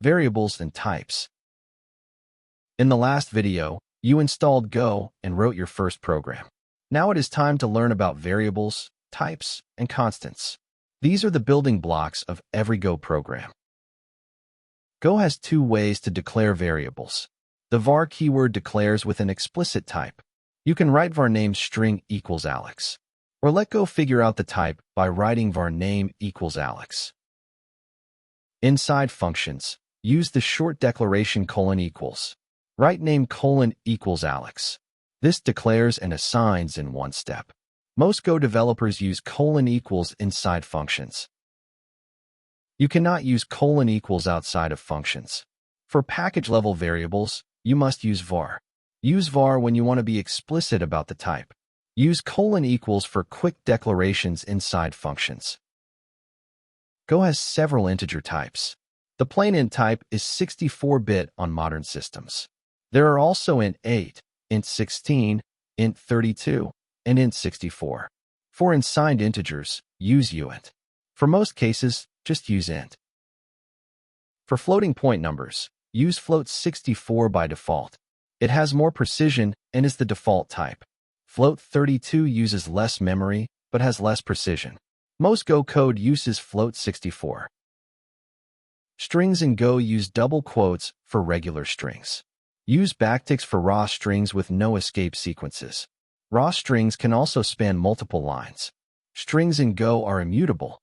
variables, and types. In the last video, you installed Go and wrote your first program. Now it is time to learn about variables, types, and constants. These are the building blocks of every Go program. Go has two ways to declare variables. The var keyword declares with an explicit type. You can write var name string equals Alex, or let Go figure out the type by writing var name equals Alex. Inside functions, use the short declaration :equals. Write name :equals Alex. This declares and assigns in one step. Most Go developers use :equals inside functions. You cannot use :equals outside of functions. For package-level variables, you must use var. Use var when you want to be explicit about the type. Use :equals for quick declarations inside functions. Go has several integer types. The plain int type is 64-bit on modern systems. There are also int 8, int 16, int 32, and int 64. For unsigned integers, use uint. For most cases, just use int. For floating point numbers, use float 64 by default. It has more precision and is the default type. Float 32 uses less memory, but has less precision. Most Go code uses float 64. Strings in Go use double quotes for regular strings. Use backticks for raw strings with no escape sequences. Raw strings can also span multiple lines. Strings in Go are immutable.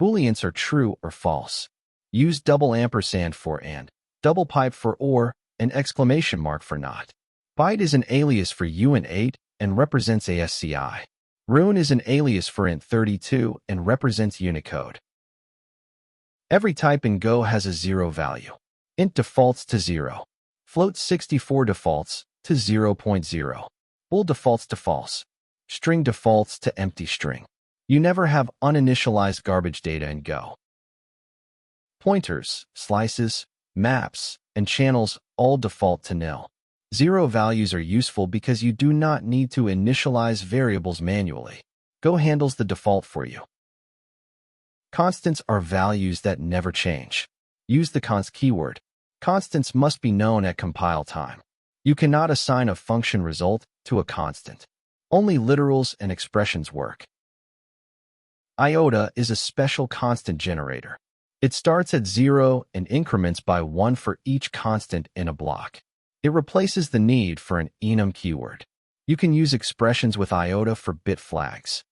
Booleans are true or false. Use double ampersand for and, double pipe for or, and exclamation mark for not. Byte is an alias for uint8 and represents ASCII. Rune is an alias for int32 and represents Unicode. Every type in Go has a 0 value. Int defaults to 0. Float 64 defaults to 0.0. Bool defaults to false. String defaults to empty string. You never have uninitialized garbage data in Go. Pointers, slices, maps, and channels all default to nil. 0 values are useful because you do not need to initialize variables manually. Go handles the default for you. Constants are values that never change. Use the const keyword. Constants must be known at compile time. You cannot assign a function result to a constant. Only literals and expressions work. Iota is a special constant generator. It starts at 0 and increments by 1 for each constant in a block. It replaces the need for an enum keyword. You can use expressions with iota for bit flags.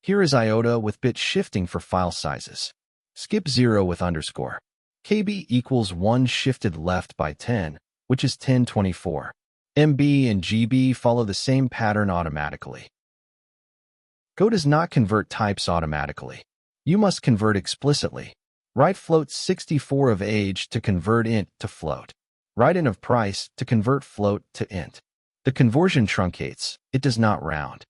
Here is iota with bit shifting for file sizes. Skip 0 with underscore. KB equals 1 shifted left by 10, which is 1024. MB and GB follow the same pattern automatically. Go does not convert types automatically. You must convert explicitly. Write float 64 of age to convert int to float. Write int of price to convert float to int. The conversion truncates, it does not round.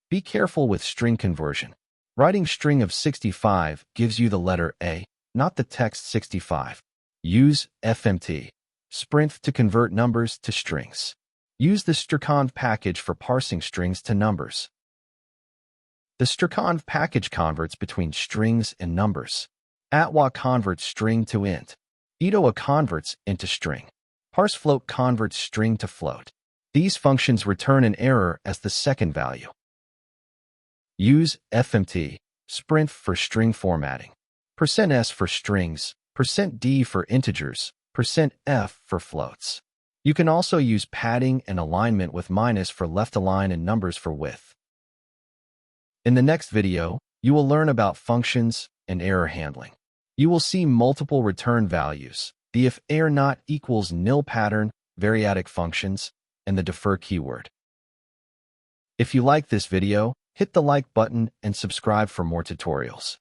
Be careful with string conversion. Writing string of 65 gives you the letter A, not the text 65. Use fmt, sprint to convert numbers to strings. Use the strconv package for parsing strings to numbers. The strconv package converts between strings and numbers. Atwa converts string to int. Etoa converts into string. Parsefloat converts string to float. These functions return an error as the second value. Use fmt, sprint for string formatting. %s for strings, %d for integers, %f for floats. You can also use padding and alignment with minus for left align and numbers for width. In the next video, you will learn about functions and error handling. You will see multiple return values, the if error not equals nil pattern, variadic functions, and the defer keyword. If you like this video, hit the like button and subscribe for more tutorials.